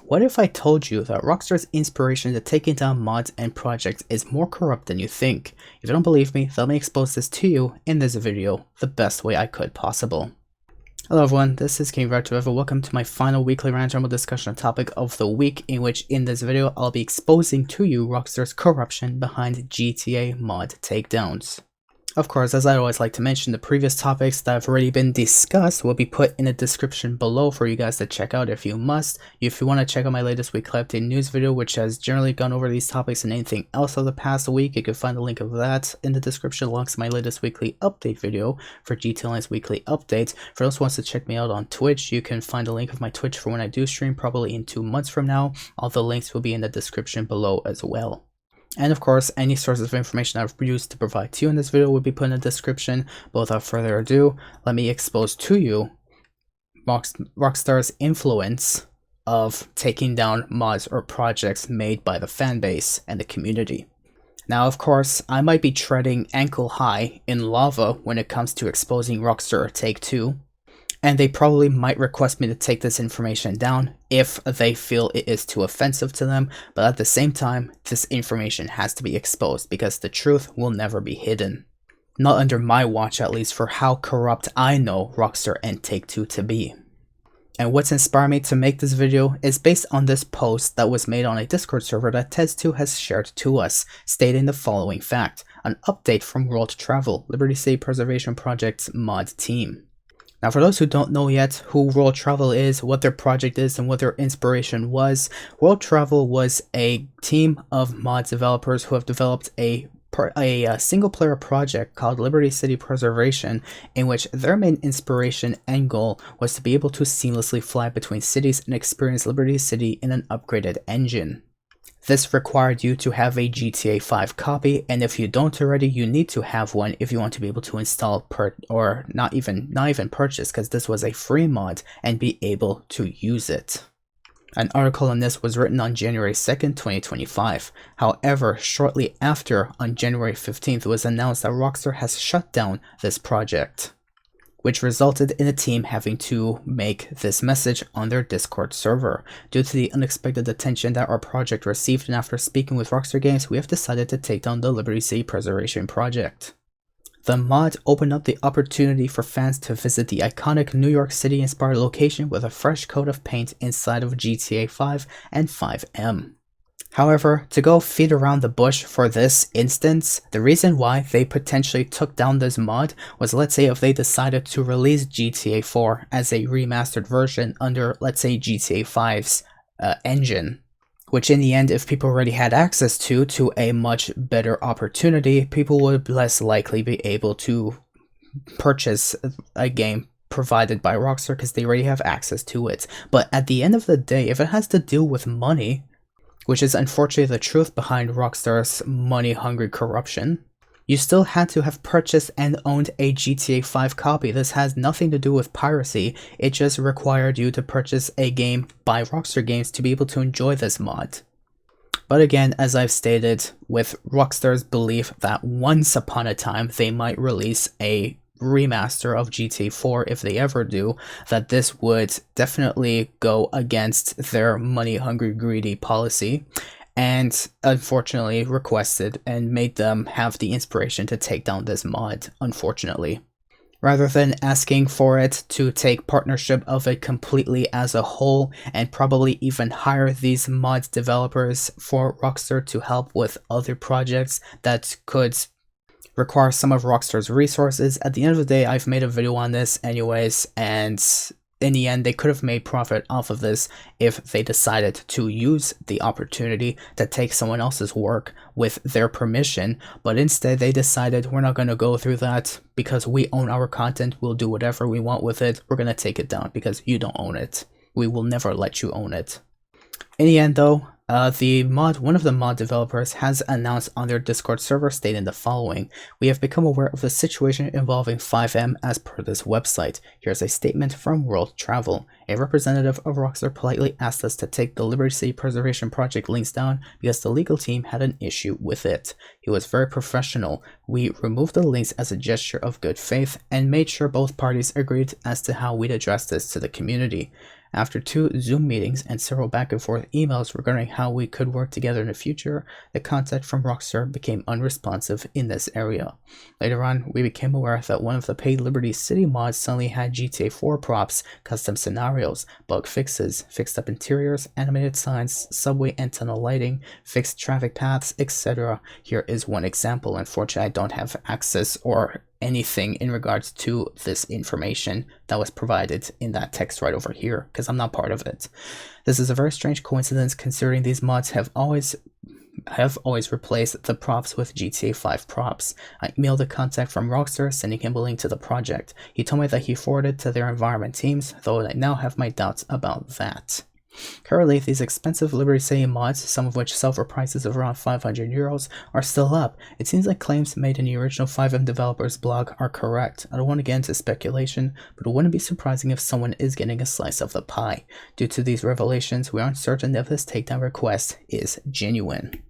What if I told you that Rockstar's inspiration to taking down mods and projects is more corrupt than you think? If you don't believe me, let me expose this to you in this video the best way I could possible. Hello everyone, this is King Virtuever. Welcome to my final weekly rant ramble discussion on topic of the week, in which in this video I'll be exposing to you Rockstar's corruption behind GTA mod takedowns. Of course, as I always like to mention, the previous topics that have already been discussed will be put in the description below for you guys to check out if you must. If you want to check out my latest weekly update news video, which has generally gone over these topics and anything else of the past week, you can find the link of that in the description alongside my latest weekly update video for GTA Online's weekly updates. For those who wants to check me out on Twitch, you can find the link of my Twitch for when I do stream, probably in 2 months from now. All the links will be in the description below as well. And of course, any sources of information I've used to provide to you in this video will be put in the description. But without further ado, let me expose to you Rockstar's influence of taking down mods or projects made by the fan base and the community. Now, of course, I might be treading ankle high in lava when it comes to exposing Rockstar Take-Two. And they probably might request me to take this information down if they feel it is too offensive to them, but at the same time, this information has to be exposed because the truth will never be hidden. Not under my watch, at least, for how corrupt I know Rockstar and Take-Two to be. And what's inspired me to make this video is based on this post that was made on a Discord server that Tez2 has shared to us, stating the following fact: an update from World Travel, Liberty City Preservation Project's mod team. Now, for those who don't know yet who World Travel is, what their project is, and what their inspiration was, World Travel was a team of mod developers who have developed a single-player project called Liberty City Preservation, in which their main inspiration and goal was to be able to seamlessly fly between cities and experience Liberty City in an upgraded engine. This required you to have a GTA 5 copy, and if you don't already, you need to have one if you want to be able to install or not even purchase, because this was a free mod, and be able to use it. An article on this was written on January 2nd, 2025. However, shortly after, on January 15th, it was announced that Rockstar has shut down this project, which resulted in the team having to make this message on their Discord server. Due to the unexpected attention that our project received, and after speaking with Rockstar Games, we have decided to take down the Liberty City Preservation project. The mod opened up the opportunity for fans to visit the iconic New York City inspired location with a fresh coat of paint inside of GTA 5 and FiveM. However, to go feed around the bush for this instance, the reason why they potentially took down this mod was, let's say, if they decided to release GTA 4 as a remastered version under, let's say, GTA 5's engine, which in the end, if people already had access to a much better opportunity, people would less likely be able to purchase a game provided by Rockstar because they already have access to it. But at the end of the day, if it has to deal with money, which is unfortunately the truth behind Rockstar's money-hungry corruption, you still had to have purchased and owned a GTA 5 copy. This has nothing to do with piracy, it just required you to purchase a game by Rockstar Games to be able to enjoy this mod. But again, as I've stated, with Rockstar's belief that once upon a time they might release a remaster of GTA 4, if they ever do, that this would definitely go against their money-hungry, greedy policy, and unfortunately requested and made them have the inspiration to take down this mod, unfortunately. Rather than asking for it to take partnership of it completely as a whole, and probably even hire these mod developers for Rockstar to help with other projects that could require some of Rockstar's resources. At the end of the day, I've made a video on this anyways, and in the end, they could have made profit off of this if they decided to use the opportunity to take someone else's work with their permission, but instead they decided, we're not going to go through that because we own our content, we'll do whatever we want with it, we're going to take it down because you don't own it. We will never let you own it. In the end though, one of the mod developers has announced on their Discord server, stating the following: we have become aware of the situation involving FiveM as per this website. Here's a statement from World Travel. A representative of Rockstar politely asked us to take the Liberty City Preservation project links down because the legal team had an issue with it. He was very professional. We removed the links as a gesture of good faith and made sure both parties agreed as to how we'd address this to the community. After 2 Zoom meetings and several back and forth emails regarding how we could work together in the future, the contact from Rockstar became unresponsive in this area. Later on, we became aware that one of the paid Liberty City mods suddenly had GTA 4 props, custom scenarios, bug fixes, fixed up interiors, animated signs, subway and tunnel lighting, fixed traffic paths, etc. Here is one example. Unfortunately, I don't have access or anything in regards to this information that was provided in that text right over here, because I'm not part of it. This is a very strange coincidence considering these mods have always replaced the props with GTA 5 props. I emailed the contact from Rockstar, sending him a link to the project. He told me that he forwarded to their environment teams, though I now have my doubts about that. Currently, these expensive Liberty City mods, some of which sell for prices of around €500, are still up. It seems like claims made in the original FiveM developers blog are correct. I don't want to get into speculation, but it wouldn't be surprising if someone is getting a slice of the pie. Due to these revelations, we aren't certain if this takedown request is genuine.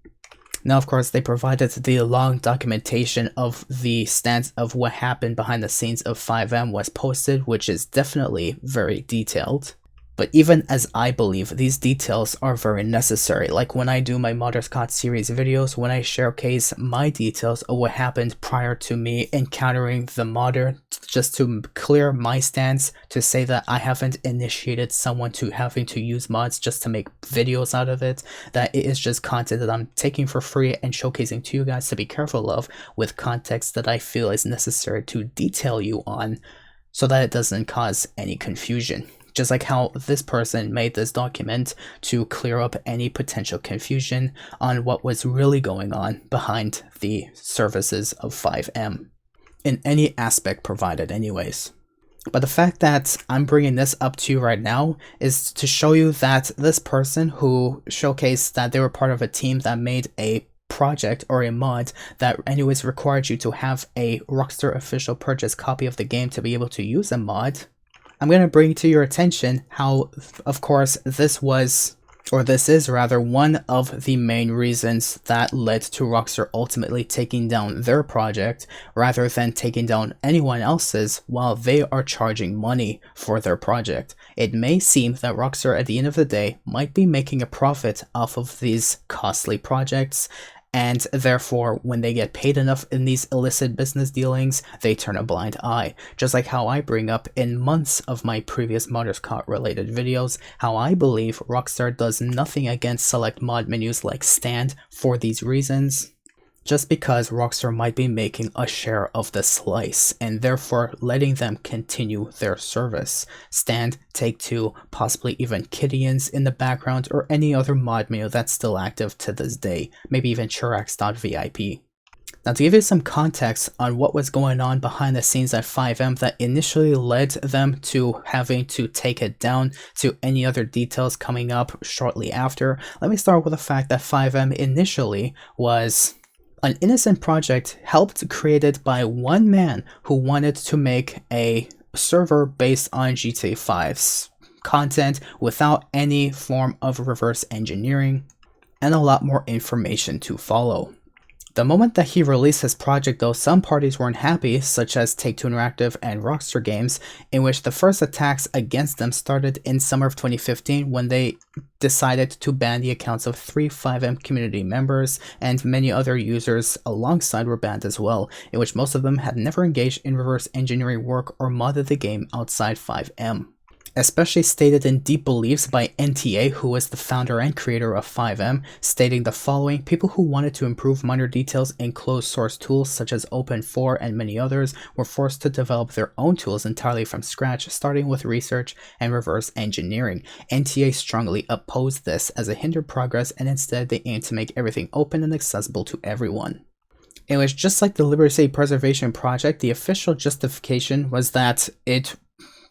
Now, of course, they provided the long documentation of the stance of what happened behind the scenes of FiveM was posted, which is definitely very detailed. But even as I believe, these details are very necessary. Like when I do my Modders Caught series videos, when I showcase my details of what happened prior to me encountering the modder, just to clear my stance, to say that I haven't initiated someone to having to use mods just to make videos out of it, that it is just content that I'm taking for free and showcasing to you guys to be careful of, with context that I feel is necessary to detail you on, so that it doesn't cause any confusion. Just like how this person made this document to clear up any potential confusion on what was really going on behind the services of FiveM, in any aspect provided anyways. But the fact that I'm bringing this up to you right now is to show you that this person who showcased that they were part of a team that made a project or a mod that anyways required you to have a Rockstar official purchase copy of the game to be able to use a mod, I'm going to bring to your attention how, of course, this is rather one of the main reasons that led to Rockstar ultimately taking down their project rather than taking down anyone else's while they are charging money for their project. It may seem that Rockstar at the end of the day might be making a profit off of these costly projects, and therefore, when they get paid enough in these illicit business dealings, they turn a blind eye. Just like how I bring up in months of my previous Modders Caught related videos, how I believe Rockstar does nothing against select mod menus like stand for these reasons, just because Rockstar might be making a share of the slice, and therefore letting them continue their service. Stand, Take-Two, possibly even Kidians in the background, or any other mod menu that's still active to this day, maybe even Chirax.vip. Now, to give you some context on what was going on behind the scenes at FiveM that initially led them to having to take it down, to any other details coming up shortly after, let me start with the fact that FiveM initially was an innocent project created by one man who wanted to make a server based on GTA 5's content without any form of reverse engineering, and a lot more information to follow. The moment that he released his project though, some parties weren't happy, such as Take-Two Interactive and Rockstar Games, in which the first attacks against them started in summer of 2015 when they decided to ban the accounts of 3 FiveM community members, and many other users alongside were banned as well, in which most of them had never engaged in reverse engineering work or modded the game outside FiveM. Especially stated in deep beliefs by NTA, who was the founder and creator of FiveM, stating the following: people who wanted to improve minor details in closed source tools such as Open4 and many others were forced to develop their own tools entirely from scratch, starting with research and reverse engineering. NTA strongly opposed this as it hindered progress, and instead they aimed to make everything open and accessible to everyone. It was just like the Liberty City Preservation Project. The official justification was that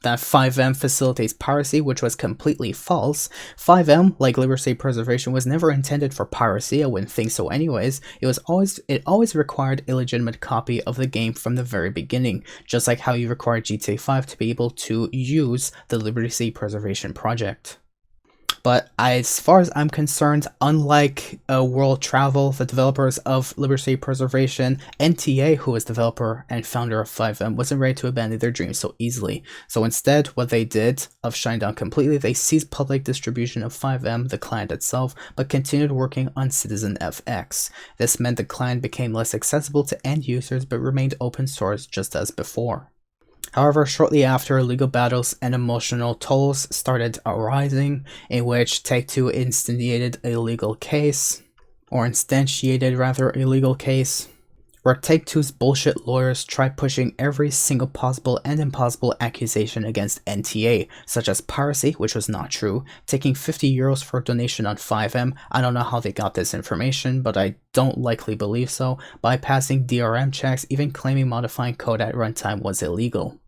FiveM facilitates piracy, which was completely false. FiveM, like Liberty City Preservation, was never intended for piracy. I wouldn't think so anyways. It always required a legitimate copy of the game from the very beginning, just like how you require GTA 5 to be able to use the Liberty City Preservation project. But as far as I'm concerned, unlike World Travel, the developers of Liberty Preservation, NTA, who is developer and founder of FiveM, wasn't ready to abandon their dreams so easily. So instead, what they did, of shutting down completely, they ceased public distribution of FiveM, the client itself, but continued working on Citizen FX. This meant the client became less accessible to end users, but remained open source just as before. However, shortly after, legal battles and emotional tolls started arising, in which Take-Two instantiated a legal case, where Take-Two's bullshit lawyers tried pushing every single possible and impossible accusation against NTA, such as piracy, which was not true, taking €50 for a donation on FiveM, I don't know how they got this information, but I don't likely believe so, bypassing DRM checks, even claiming modifying code at runtime was illegal.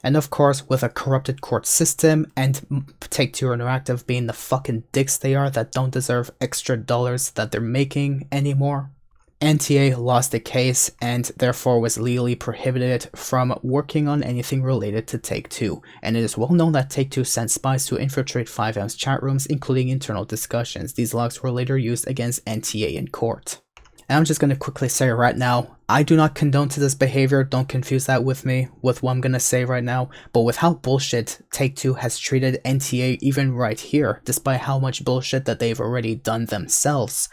And of course, with a corrupted court system and Take-Two Interactive being the fucking dicks they are that don't deserve extra dollars that they're making anymore, NTA lost the case and therefore was legally prohibited from working on anything related to Take-Two. And it is well known that Take-Two sent spies to infiltrate FiveM's chat rooms, including internal discussions. These logs were later used against NTA in court. And I'm just going to quickly say right now, I do not condone to this behavior, don't confuse that with me, with what I'm going to say right now, but with how bullshit Take-Two has treated NTA even right here, despite how much bullshit that they've already done themselves,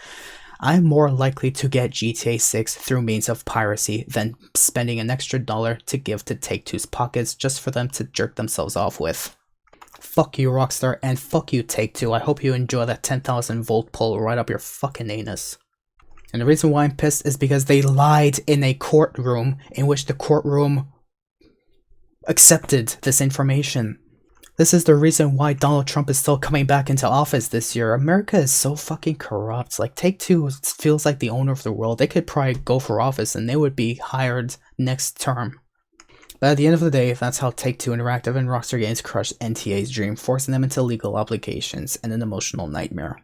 I'm more likely to get GTA 6 through means of piracy than spending an extra dollar to give to Take-Two's pockets just for them to jerk themselves off with. Fuck you, Rockstar, and fuck you, Take-Two. I hope you enjoy that 10,000 volt pull right up your fucking anus. And the reason why I'm pissed is because they lied in a courtroom in which the courtroom accepted this information. This is the reason why Donald Trump is still coming back into office this year. America is so fucking corrupt. Like, Take-Two feels like the owner of the world. They could probably go for office and they would be hired next term. But at the end of the day, that's how Take-Two Interactive and Rockstar Games crushed NTA's dream, forcing them into legal obligations and an emotional nightmare.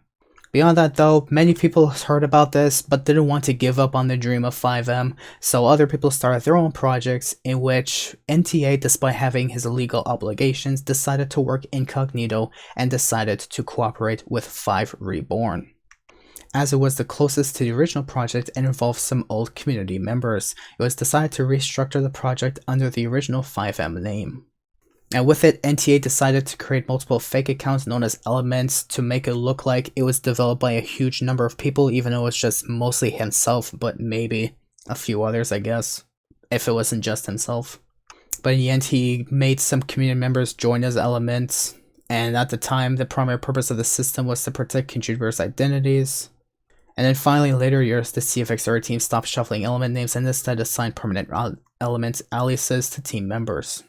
Beyond that though, many people heard about this but didn't want to give up on the dream of FiveM, so other people started their own projects in which NTA, despite having his legal obligations, decided to work incognito and decided to cooperate with Five Reborn, as it was the closest to the original project and involved some old community members. It was decided to restructure the project under the original FiveM name. And with it, NTA decided to create multiple fake accounts known as Elements to make it look like it was developed by a huge number of people, even though it was just mostly himself, but maybe a few others, I guess, if it wasn't just himself. But in the end, he made some community members join as Elements, and at the time, the primary purpose of the system was to protect contributors' identities. And then finally, in later years, the CFXR team stopped shuffling element names and instead assigned permanent Elements aliases to team members.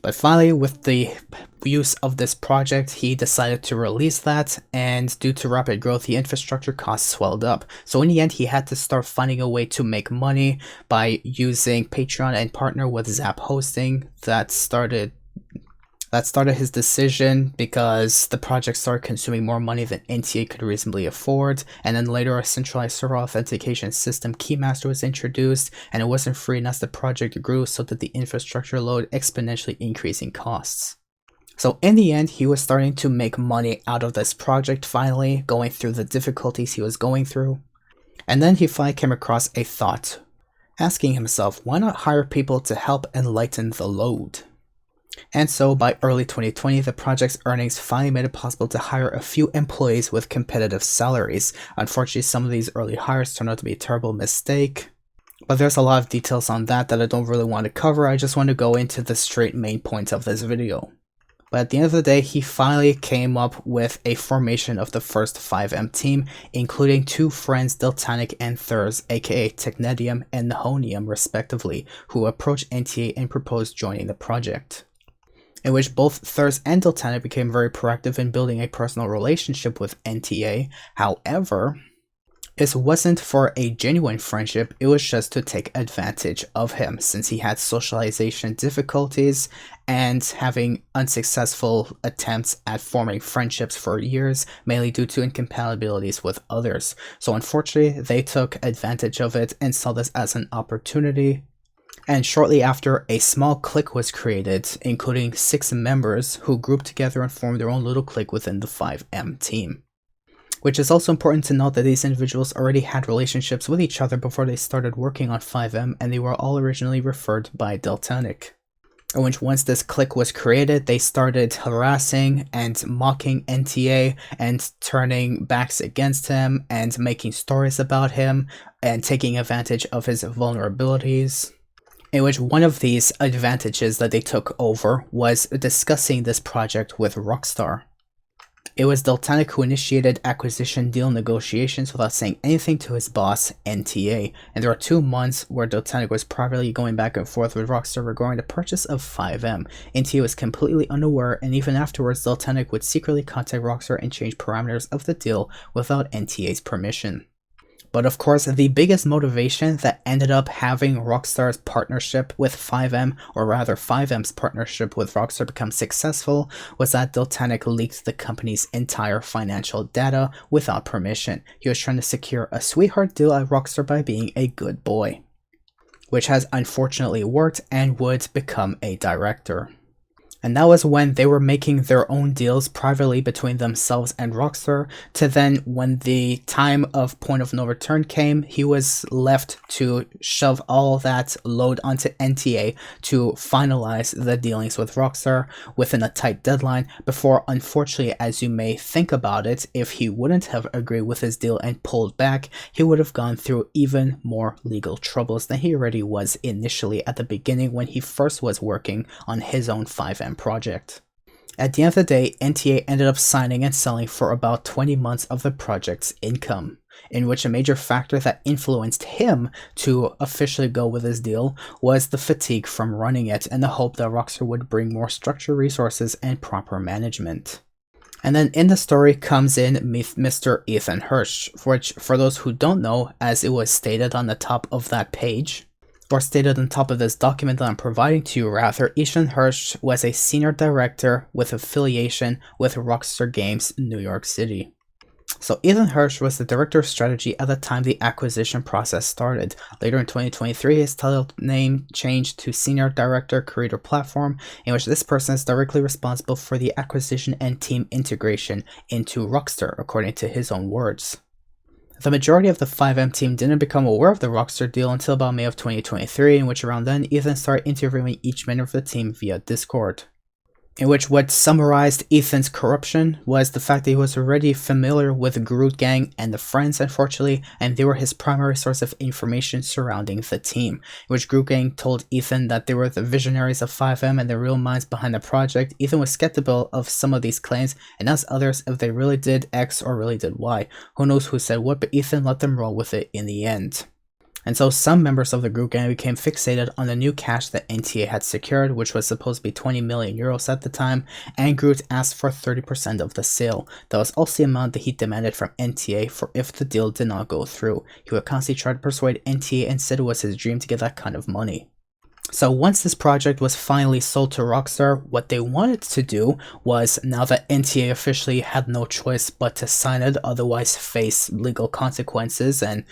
But finally, with the use of this project, he decided to release that, and due to rapid growth, the infrastructure costs swelled up. So in the end, he had to start finding a way to make money by using Patreon and partner with Zap Hosting. That started his decision because the project started consuming more money than NTA could reasonably afford, and then later a centralized server authentication system, Keymaster, was introduced, and it wasn't free, and as the project grew, so did the infrastructure load, exponentially increasing costs. So in the end, he was starting to make money out of this project finally, going through the difficulties he was going through. And then he finally came across a thought, asking himself, why not hire people to help and lighten the load? And so by early 2020, the project's earnings finally made it possible to hire a few employees with competitive salaries. Unfortunately, some of these early hires turned out to be a terrible mistake, but there's a lot of details on that I don't really want to cover. I just want to go into the straight main points of this video. But at the end of the day, he finally came up with a formation of the first FiveM team, including two friends, Deltanic and Thurs, aka Technetium and Nihonium respectively, who approached NTA and proposed joining the project, in which both Thurs and Deltanic became very proactive in building a personal relationship with NTA. However, this wasn't for a genuine friendship, it was just to take advantage of him, since he had socialization difficulties and having unsuccessful attempts at forming friendships for years, mainly due to incompatibilities with others. So unfortunately, they took advantage of it and saw this as an opportunity And shortly after, a small clique was created, including 6 members who grouped together and formed their own little clique within the FiveM team. Which is also important to note that these individuals already had relationships with each other before they started working on FiveM, and they were all originally referred by Deltanic. Which once this clique was created, they started harassing and mocking NTA and turning backs against him and making stories about him and taking advantage of his vulnerabilities. In which one of these advantages that they took over was discussing this project with Rockstar. It was Deltanic who initiated acquisition deal negotiations without saying anything to his boss, NTA, and there were 2 months where Deltanic was privately going back and forth with Rockstar regarding the purchase of FiveM. NTA was completely unaware, and even afterwards, Deltanic would secretly contact Rockstar and change parameters of the deal without NTA's permission. But of course, the biggest motivation that ended up having Rockstar's partnership with FiveM, or rather FiveM's partnership with Rockstar, become successful was that Deltanic leaked the company's entire financial data without permission. He was trying to secure a sweetheart deal at Rockstar by being a good boy, which has unfortunately worked and would become a director. And that was when they were making their own deals privately between themselves and Rockstar, to then when the time of point of no return came, he was left to shove all that load onto NTA to finalize the dealings with Rockstar within a tight deadline before, unfortunately, as you may think about it, if he wouldn't have agreed with his deal and pulled back, he would have gone through even more legal troubles than he already was initially at the beginning when he first was working on his own FiveM project. At the end of the day, NTA ended up signing and selling for about 20 months of the project's income, in which a major factor that influenced him to officially go with his deal was the fatigue from running it and the hope that Rockstar would bring more structure, resources, and proper management. And then in the story comes in Mr. Ethan Hirsch, which, for those who don't know, as it was stated on the top of that page, or stated on top of this document that I'm providing to you rather, Ethan Hirsch was a senior director with affiliation with Rockstar Games New York City. So Ethan Hirsch was the director of strategy at the time the acquisition process started. Later in 2023, his title name changed to Senior Director Creator Platform, in which this person is directly responsible for the acquisition and team integration into Rockstar, according to his own words. The majority of the FiveM team didn't become aware of the Rockstar deal until about May of 2023, in which around then Ethan started interviewing each member of the team via Discord. In which what summarized Ethan's corruption was the fact that he was already familiar with the Groot Gang and the Friends, unfortunately, and they were his primary source of information surrounding the team. In which Groot Gang told Ethan that they were the visionaries of FiveM and the real minds behind the project. Ethan was skeptical of some of these claims and asked others if they really did X or really did Y. Who knows who said what, but Ethan let them roll with it in the end. And so some members of the Groot Gang became fixated on the new cash that NTA had secured, which was supposed to be 20 million euros at the time, and Groot asked for 30% of the sale. That was also the amount that he demanded from NTA for if the deal did not go through. He would constantly try to persuade NTA and said it was his dream to get that kind of money. So once this project was finally sold to Rockstar, what they wanted to do was, now that NTA officially had no choice but to sign it, otherwise face legal consequences, and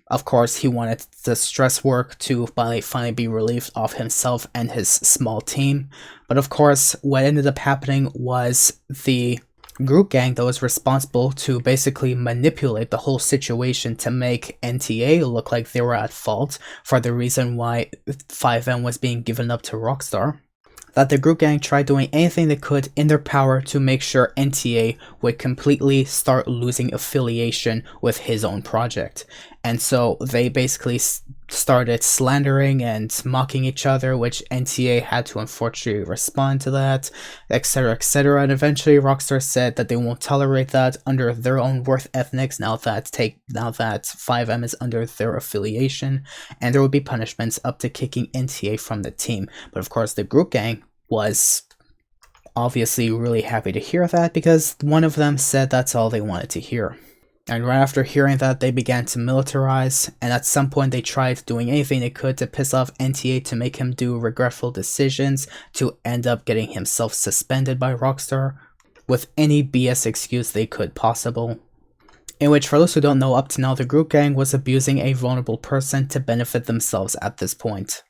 of course, he wanted the stress work to finally be relieved off himself and his small team. But of course, what ended up happening was the Groot Gang that was responsible to basically manipulate the whole situation to make NTA look like they were at fault for the reason why FiveM was being given up to Rockstar. That the Groot Gang tried doing anything they could in their power to make sure NTA would completely start losing affiliation with his own project. And so they basically started slandering and mocking each other, which NTA had to unfortunately respond to that, etc, etc. And eventually Rockstar said that they won't tolerate that under their own worth ethics now that FiveM is under their affiliation, and there will be punishments up to kicking NTA from the team. But of course the Groot Gang was obviously really happy to hear that, because one of them said that's all they wanted to hear. And right after hearing that, they began to militarize, and at some point they tried doing anything they could to piss off NTA to make him do regretful decisions, to end up getting himself suspended by Rockstar with any BS excuse they could possible. In which, for those who don't know, up to now the Groot Gang was abusing a vulnerable person to benefit themselves at this point.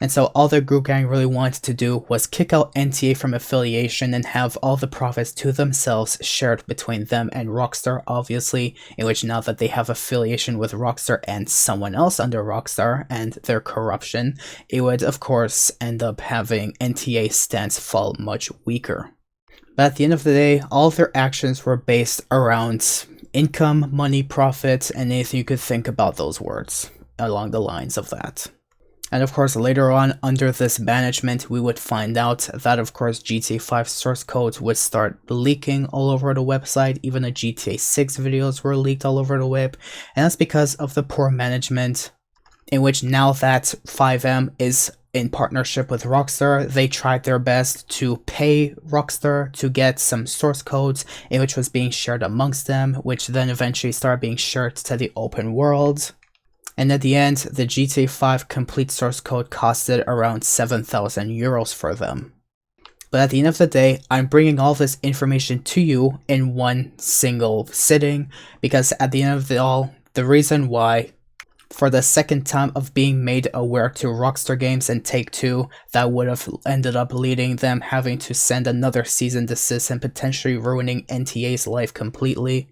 And so all the group gang really wanted to do was kick out NTA from affiliation and have all the profits to themselves shared between them and Rockstar, obviously, in which now that they have affiliation with Rockstar and someone else under Rockstar and their corruption, it would of course end up having NTA's stance fall much weaker. But at the end of the day, all of their actions were based around income, money, profits, and anything you could think about those words along the lines of that. And of course, later on, under this management, we would find out that, of course, GTA 5 source code would start leaking all over the website. Even the GTA 6 videos were leaked all over the web. And that's because of the poor management, in which now that FiveM is in partnership with Rockstar, they tried their best to pay Rockstar to get some source codes, in which was being shared amongst them, which then eventually started being shared to the open world. And at the end, the GTA 5 complete source code costed around 7,000 euros for them. But at the end of the day, I'm bringing all this information to you in one single sitting, because at the end of it all, the reason why, for the second time of being made aware to Rockstar Games and Take-Two, that would have ended up leading them having to send another cease and desist and potentially ruining NTA's life completely.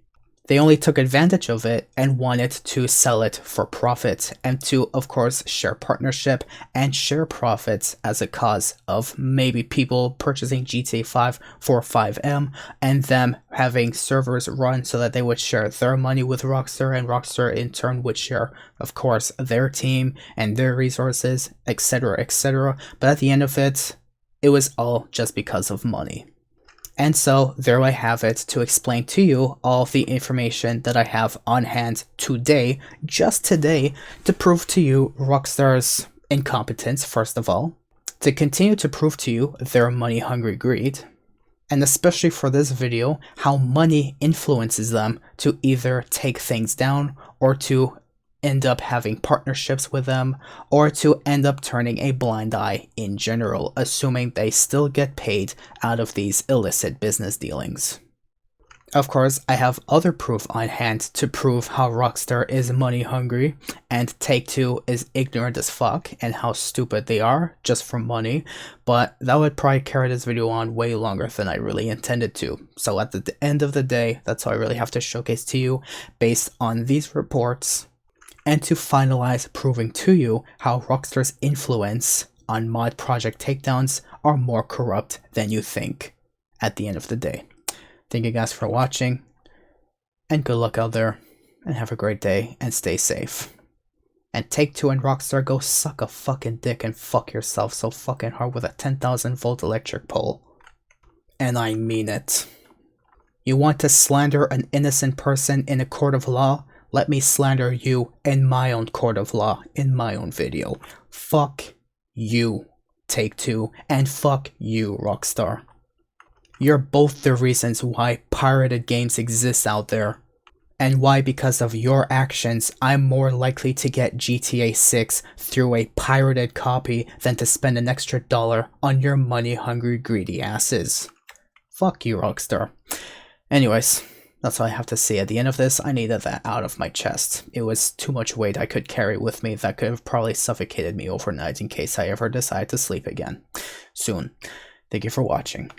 They only took advantage of it and wanted to sell it for profit and to, of course, share partnership and share profits as a cause of maybe people purchasing GTA 5 for FiveM and them having servers run so that they would share their money with Rockstar, and Rockstar in turn would share, of course, their team and their resources, etc., etc. But at the end of it, it was all just because of money. And so there I have it to explain to you all the information that I have on hand today, just today, to prove to you Rockstar's incompetence, first of all, to continue to prove to you their money-hungry greed, and especially for this video, how money influences them to either take things down or to end up having partnerships with them, or to end up turning a blind eye in general, assuming they still get paid out of these illicit business dealings. Of course, I have other proof on hand to prove how Rockstar is money hungry and Take-Two is ignorant as fuck and how stupid they are just for money, but that would probably carry this video on way longer than I really intended to. So at the end of the day, that's all I really have to showcase to you based on these reports, and to finalize proving to you how Rockstar's influence on mod project takedowns are more corrupt than you think at the end of the day. Thank you guys for watching, and good luck out there, and have a great day, and stay safe. And Take-Two and Rockstar, go suck a fucking dick and fuck yourself so fucking hard with a 10,000 volt electric pole. And I mean it. You want to slander an innocent person in a court of law? Let me slander you in my own court of law, in my own video. Fuck you, Take-Two, and fuck you, Rockstar. You're both the reasons why pirated games exist out there, and why, because of your actions, I'm more likely to get GTA 6 through a pirated copy than to spend an extra $1 on your money-hungry, greedy asses. Fuck you, Rockstar. Anyways, that's all I have to say at the end of this. I needed that out of my chest. It was too much weight I could carry with me that could have probably suffocated me overnight in case I ever decide to sleep again soon. Thank you for watching.